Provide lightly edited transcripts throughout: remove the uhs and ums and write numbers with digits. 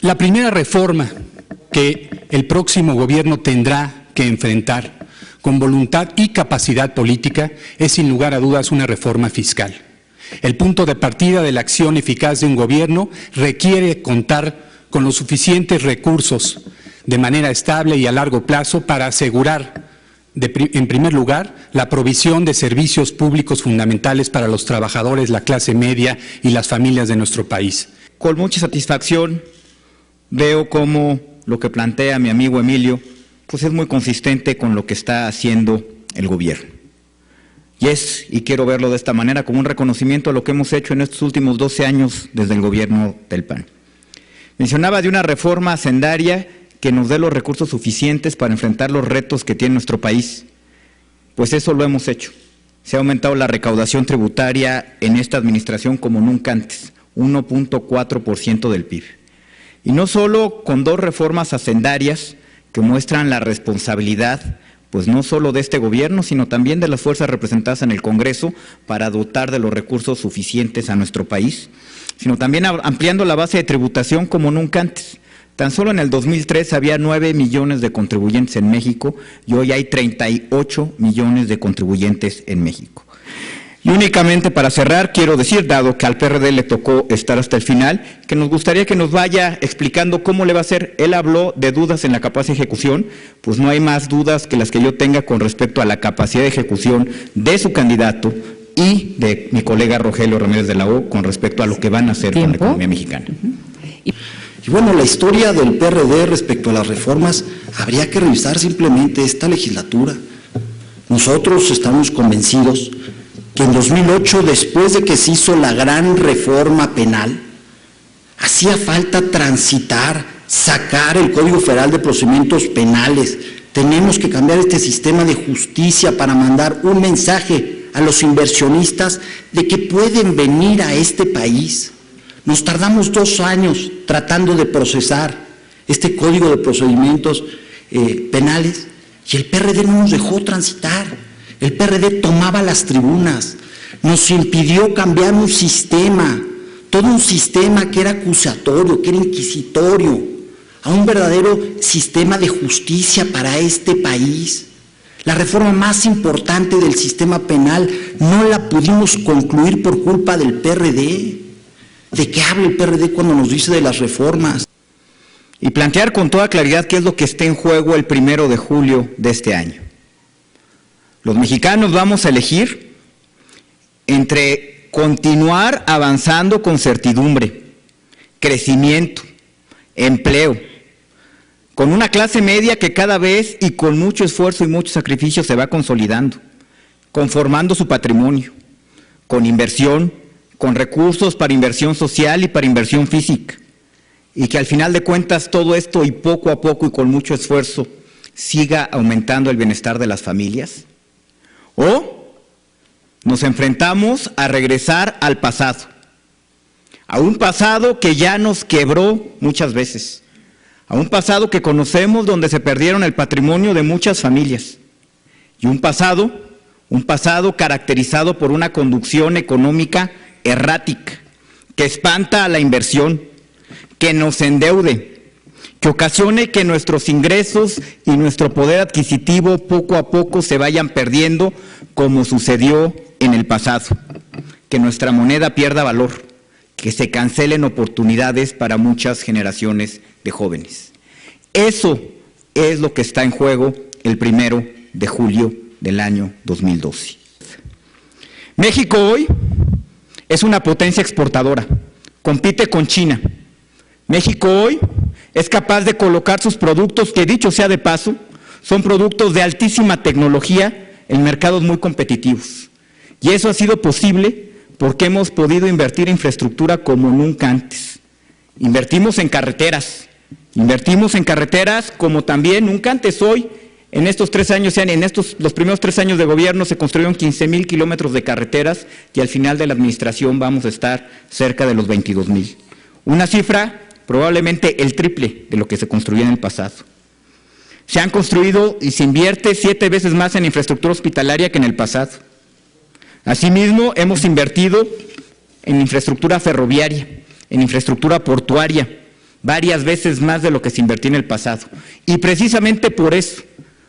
La primera reforma que el próximo gobierno tendrá que enfrentar con voluntad y capacidad política es sin lugar a dudas una reforma fiscal. El punto de partida de la acción eficaz de un gobierno requiere contar con los suficientes recursos de manera estable y a largo plazo para asegurar, en primer lugar, la provisión de servicios públicos fundamentales para los trabajadores, la clase media y las familias de nuestro país. Con mucha satisfacción veo cómo lo que plantea mi amigo Emilio pues es muy consistente con lo que está haciendo el gobierno. Y quiero verlo de esta manera, como un reconocimiento a lo que hemos hecho en estos últimos 12 años desde el gobierno del PAN. Mencionaba de una reforma hacendaria que nos dé los recursos suficientes para enfrentar los retos que tiene nuestro país. Pues eso lo hemos hecho. Se ha aumentado la recaudación tributaria en esta administración como nunca antes, 1.4% del PIB. Y no solo con 2 reformas hacendarias que muestran la responsabilidad, pues no solo de este gobierno, sino también de las fuerzas representadas en el Congreso para dotar de los recursos suficientes a nuestro país, sino también ampliando la base de tributación como nunca antes. Tan solo en el 2003 había 9 millones de contribuyentes en México y hoy hay 38 millones de contribuyentes en México. Y únicamente para cerrar, quiero decir, dado que al PRD le tocó estar hasta el final, que nos gustaría que nos vaya explicando cómo le va a hacer. Él habló de dudas en la capacidad de ejecución, pues no hay más dudas que las que yo tenga con respecto a la capacidad de ejecución de su candidato y de mi colega Rogelio Ramírez de la O con respecto a lo que van a hacer con la economía mexicana. Y bueno, la historia del PRD respecto a las reformas habría que revisar simplemente esta legislatura. Nosotros estamos convencidos que en 2008, después de que se hizo la gran reforma penal, hacía falta transitar, sacar el Código Federal de Procedimientos Penales. Tenemos que cambiar este sistema de justicia para mandar un mensaje a los inversionistas de que pueden venir a este país. Nos tardamos 2 años tratando de procesar este Código de Procedimientos Penales y el PRD no nos dejó transitar. El PRD tomaba las tribunas, nos impidió cambiar un sistema, todo un sistema que era acusatorio, que era inquisitorio, a un verdadero sistema de justicia para este país. La reforma más importante del sistema penal no la pudimos concluir por culpa del PRD. ¿De qué habla el PRD cuando nos dice de las reformas? Y plantear con toda claridad qué es lo que está en juego el 1 de julio de este año. Los mexicanos vamos a elegir entre continuar avanzando con certidumbre, crecimiento, empleo, con una clase media que cada vez y con mucho esfuerzo y mucho sacrificio se va consolidando, conformando su patrimonio, con inversión, con recursos para inversión social y para inversión física, y que al final de cuentas todo esto y poco a poco y con mucho esfuerzo siga aumentando el bienestar de las familias. O nos enfrentamos a regresar al pasado, a un pasado que ya nos quebró muchas veces, a un pasado que conocemos donde se perdieron el patrimonio de muchas familias, y un pasado caracterizado por una conducción económica errática, que espanta a la inversión, que nos endeude, que ocasione que nuestros ingresos y nuestro poder adquisitivo poco a poco se vayan perdiendo, como sucedió en el pasado, que nuestra moneda pierda valor, que se cancelen oportunidades para muchas generaciones de jóvenes. Eso es lo que está en juego el 1 de julio del año 2012. México hoy es una potencia exportadora, compite con China. México hoy es capaz de colocar sus productos, que dicho sea de paso, son productos de altísima tecnología en mercados muy competitivos. Y eso ha sido posible porque hemos podido invertir en infraestructura como nunca antes. Invertimos en carreteras como también nunca antes. Hoy, en estos 3 años, los primeros 3 años de gobierno se construyeron 15,000 kilómetros de carreteras y al final de la administración vamos a estar cerca de los 22,000. Una cifra probablemente el triple de lo que se construyó en el pasado. Se han construido y se invierte 7 veces más en infraestructura hospitalaria que en el pasado. Asimismo, hemos invertido en infraestructura ferroviaria, en infraestructura portuaria, varias veces más de lo que se invirtió en el pasado. Y precisamente por eso,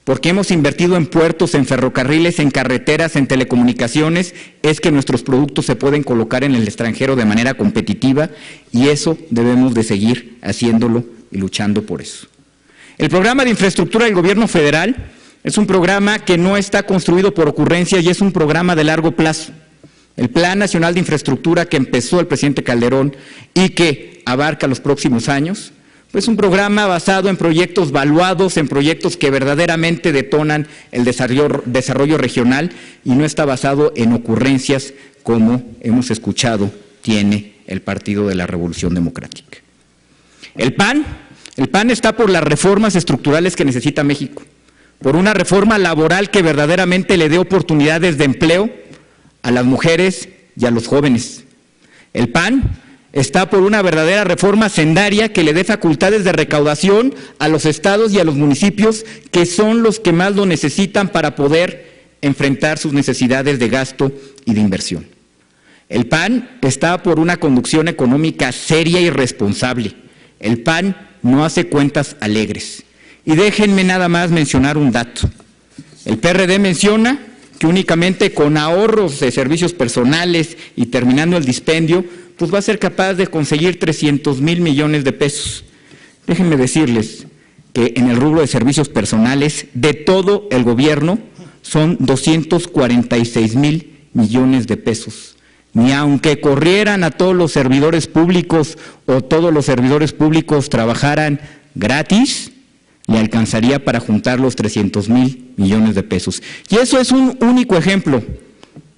porque hemos invertido en puertos, en ferrocarriles, en carreteras, en telecomunicaciones, es que nuestros productos se pueden colocar en el extranjero de manera competitiva, y eso debemos de seguir haciéndolo y luchando por eso. El programa de infraestructura del gobierno federal es un programa que no está construido por ocurrencia y es un programa de largo plazo. El Plan Nacional de Infraestructura que empezó el presidente Calderón y que abarca los próximos años, pues un programa basado en proyectos valuados, en proyectos que verdaderamente detonan el desarrollo regional, y no está basado en ocurrencias como hemos escuchado tiene el Partido de la Revolución Democrática. El PAN está por las reformas estructurales que necesita México, por una reforma laboral que verdaderamente le dé oportunidades de empleo a las mujeres y a los jóvenes. El PAN está por una verdadera reforma hacendaria que le dé facultades de recaudación a los estados y a los municipios, que son los que más lo necesitan para poder enfrentar sus necesidades de gasto y de inversión. El PAN está por una conducción económica seria y responsable. El PAN no hace cuentas alegres. Y déjenme nada más mencionar un dato. El PRD menciona que únicamente con ahorros de servicios personales y terminando el dispendio, pues va a ser capaz de conseguir 300,000 millones de pesos. Déjenme decirles que en el rubro de servicios personales de todo el gobierno son 246,000 millones de pesos. Ni aunque corrieran a todos los servidores públicos o todos los servidores públicos trabajaran gratis, le alcanzaría para juntar los 300,000 millones de pesos. Y eso es un único ejemplo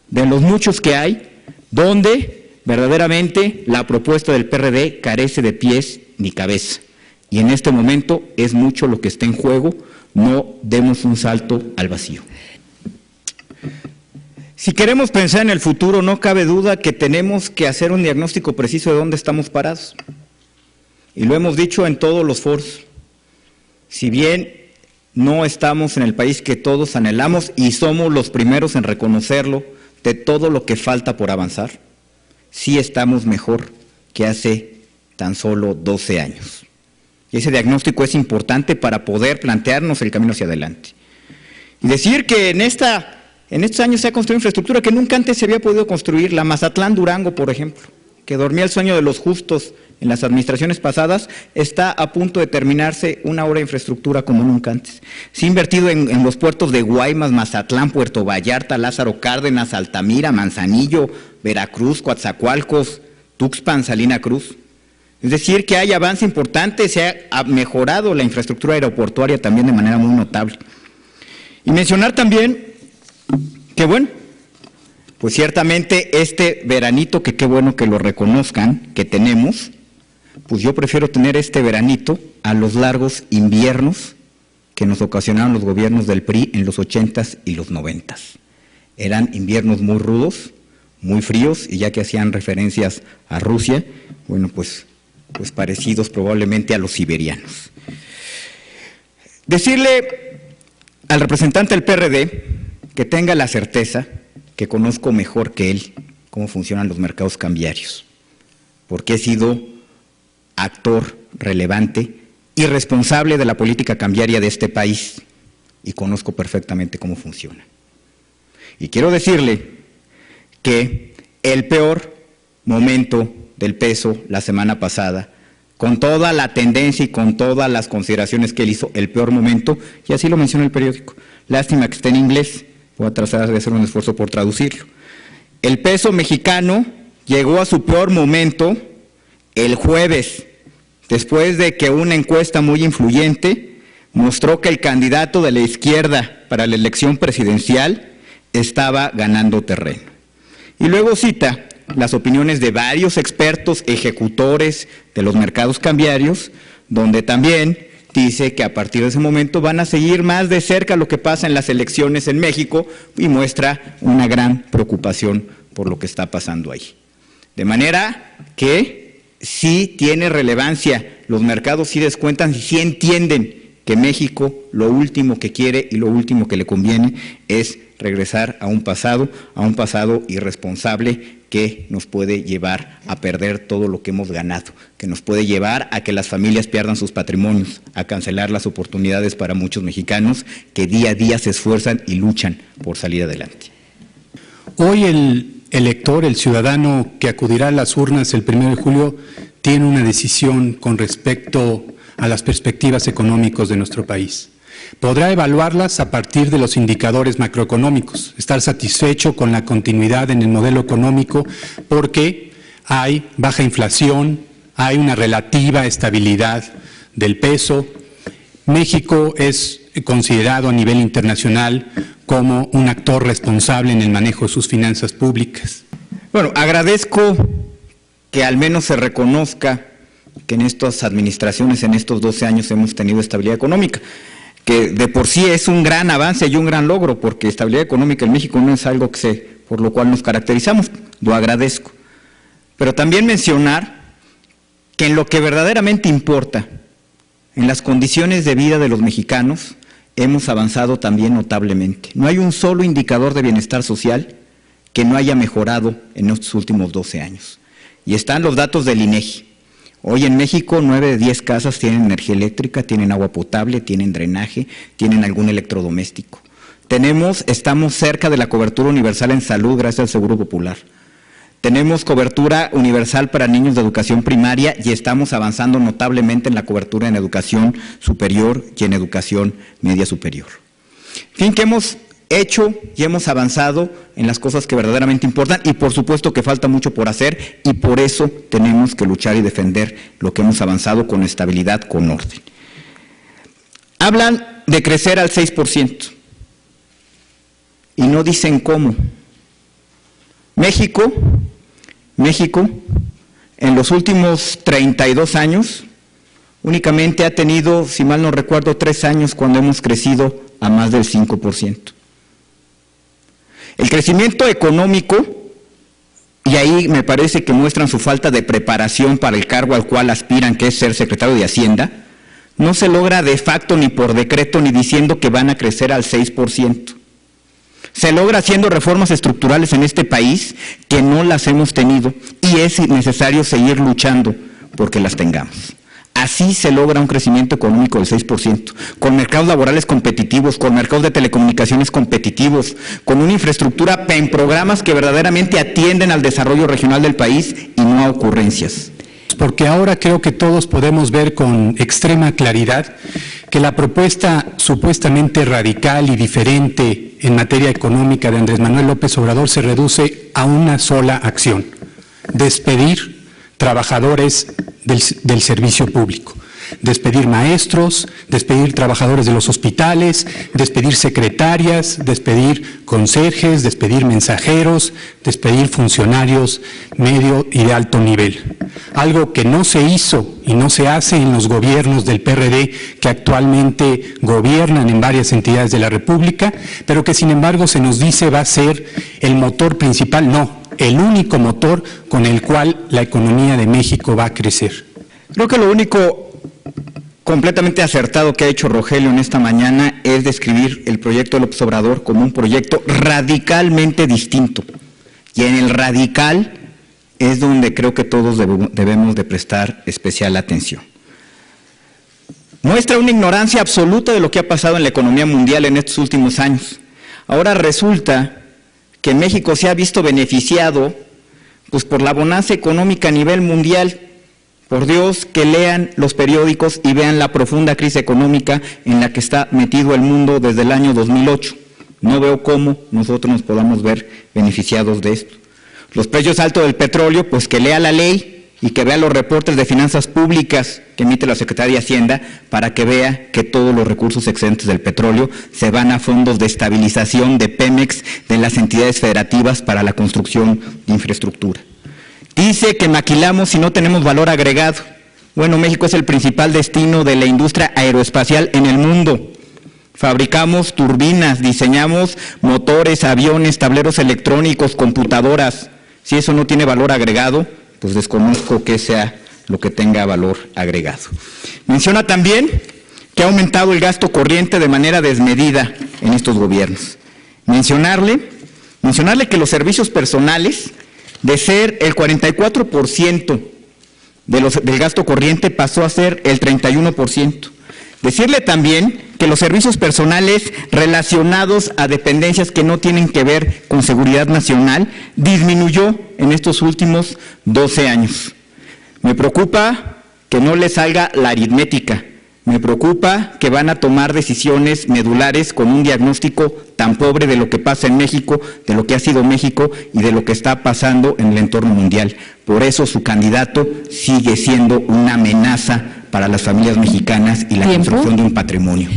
de los muchos que hay, donde verdaderamente la propuesta del PRD carece de pies ni cabeza. Y en este momento es mucho lo que está en juego, no demos un salto al vacío. Si queremos pensar en el futuro, no cabe duda que tenemos que hacer un diagnóstico preciso de dónde estamos parados. Y lo hemos dicho en todos los foros. Si bien no estamos en el país que todos anhelamos y somos los primeros en reconocerlo de todo lo que falta por avanzar, sí estamos mejor que hace tan solo 12 años. Y ese diagnóstico es importante para poder plantearnos el camino hacia adelante. Y decir que en estos años se ha construido infraestructura que nunca antes se había podido construir, la Mazatlán-Durango, por ejemplo, que dormía el sueño de los justos en las administraciones pasadas, está a punto de terminarse una obra de infraestructura como nunca antes. Se ha invertido en los puertos de Guaymas, Mazatlán, Puerto Vallarta, Lázaro Cárdenas, Altamira, Manzanillo, Veracruz, Coatzacoalcos, Tuxpan, Salina Cruz. Es decir, que hay avance importante, se ha mejorado la infraestructura aeroportuaria también de manera muy notable. Y mencionar también que bueno, pues ciertamente este veranito, que qué bueno que lo reconozcan, que tenemos, pues yo prefiero tener este veranito a los largos inviernos que nos ocasionaron los gobiernos del PRI en los 80s y los 90s. Eran inviernos muy rudos, muy fríos, y ya que hacían referencias a Rusia, bueno, pues parecidos probablemente a los siberianos. Decirle al representante del PRD que tenga la certeza que conozco mejor que él cómo funcionan los mercados cambiarios, porque he sido actor relevante y responsable de la política cambiaria de este país y conozco perfectamente cómo funciona. Y quiero decirle que el peor momento del peso la semana pasada, con toda la tendencia y con todas las consideraciones que él hizo, el peor momento, y así lo menciona el periódico, lástima que esté en inglés, voy a tratar de hacer un esfuerzo por traducirlo. El peso mexicano llegó a su peor momento el jueves, después de que una encuesta muy influyente mostró que el candidato de la izquierda para la elección presidencial estaba ganando terreno. Y luego cita las opiniones de varios expertos ejecutores de los mercados cambiarios, donde también dice que a partir de ese momento van a seguir más de cerca lo que pasa en las elecciones en México y muestra una gran preocupación por lo que está pasando ahí. De manera que sí tiene relevancia, los mercados sí descuentan y sí entienden que México lo último que quiere y lo último que le conviene es regresar a un pasado irresponsable que nos puede llevar a perder todo lo que hemos ganado, que nos puede llevar a que las familias pierdan sus patrimonios, a cancelar las oportunidades para muchos mexicanos que día a día se esfuerzan y luchan por salir adelante. Hoy el elector, el ciudadano que acudirá a las urnas el 1 de julio, tiene una decisión con respecto a las perspectivas económicas de nuestro país. Podrá evaluarlas a partir de los indicadores macroeconómicos, estar satisfecho con la continuidad en el modelo económico porque hay baja inflación, hay una relativa estabilidad del peso. México es considerado a nivel internacional como un actor responsable en el manejo de sus finanzas públicas. Bueno, agradezco que al menos se reconozca que en estas administraciones, en estos 12 años, hemos tenido estabilidad económica, que de por sí es un gran avance y un gran logro, porque estabilidad económica en México no es algo por lo cual nos caracterizamos, lo agradezco. Pero también mencionar que en lo que verdaderamente importa, en las condiciones de vida de los mexicanos, hemos avanzado también notablemente. No hay un solo indicador de bienestar social que no haya mejorado en estos últimos 12 años. Y están los datos del INEGI. Hoy en México 9 de 10 casas tienen energía eléctrica, tienen agua potable, tienen drenaje, tienen algún electrodoméstico. Estamos cerca de la cobertura universal en salud gracias al Seguro Popular. Tenemos cobertura universal para niños de educación primaria y estamos avanzando notablemente en la cobertura en educación superior y en educación media superior. En fin, que hemos hecho y hemos avanzado en las cosas que verdaderamente importan y por supuesto que falta mucho por hacer y por eso tenemos que luchar y defender lo que hemos avanzado con estabilidad, con orden. Hablan de crecer al 6% y no dicen cómo. México, en los últimos 32 años, únicamente ha tenido, si mal no recuerdo, 3 años cuando hemos crecido a más del 5%. El crecimiento económico, y ahí me parece que muestran su falta de preparación para el cargo al cual aspiran, que es ser secretario de Hacienda, no se logra de facto ni por decreto ni diciendo que van a crecer al 6%. Se logra haciendo reformas estructurales en este país que no las hemos tenido y es necesario seguir luchando porque las tengamos. Así se logra un crecimiento económico del 6%, con mercados laborales competitivos, con mercados de telecomunicaciones competitivos, con una infraestructura en programas que verdaderamente atienden al desarrollo regional del país y no a ocurrencias. Porque ahora creo que todos podemos ver con extrema claridad que la propuesta supuestamente radical y diferente en materia económica de Andrés Manuel López Obrador se reduce a una sola acción: despedir trabajadores del servicio público, despedir maestros, despedir trabajadores de los hospitales, despedir secretarias, despedir conserjes, despedir mensajeros, despedir funcionarios medio y de alto nivel. Algo que no se hizo y no se hace en los gobiernos del PRD que actualmente gobiernan en varias entidades de la República, pero que sin embargo se nos dice va a ser el motor principal, no, el único motor con el cual la economía de México va a crecer. Creo que lo único completamente acertado que ha hecho Rogelio en esta mañana es describir el proyecto de López Obrador como un proyecto radicalmente distinto. Y en el radical es donde creo que todos debemos de prestar especial atención. Muestra una ignorancia absoluta de lo que ha pasado en la economía mundial en estos últimos años. Ahora resulta que México se ha visto beneficiado pues por la bonanza económica a nivel mundial. Por Dios, que lean los periódicos y vean la profunda crisis económica en la que está metido el mundo desde el año 2008. No veo cómo nosotros nos podamos ver beneficiados de esto. Los precios altos del petróleo, pues que lea la ley y que vea los reportes de finanzas públicas que emite la Secretaría de Hacienda para que vea que todos los recursos excedentes del petróleo se van a fondos de estabilización de Pemex, de las entidades federativas para la construcción de infraestructura. Dice que maquilamos y no tenemos valor agregado. Bueno, México es el principal destino de la industria aeroespacial en el mundo. Fabricamos turbinas, diseñamos motores, aviones, tableros electrónicos, computadoras. Si eso no tiene valor agregado, pues desconozco que sea lo que tenga valor agregado. Menciona también que ha aumentado el gasto corriente de manera desmedida en estos gobiernos. Mencionarle que los servicios personales, de ser el 44% del gasto corriente, pasó a ser el 31%. Decirle también que los servicios personales relacionados a dependencias que no tienen que ver con seguridad nacional disminuyó en estos últimos 12 años. Me preocupa que no les salga la aritmética. Me preocupa que van a tomar decisiones medulares con un diagnóstico tan pobre de lo que pasa en México, de lo que ha sido México y de lo que está pasando en el entorno mundial. Por eso su candidato sigue siendo una amenaza para las familias mexicanas y la construcción de un patrimonio.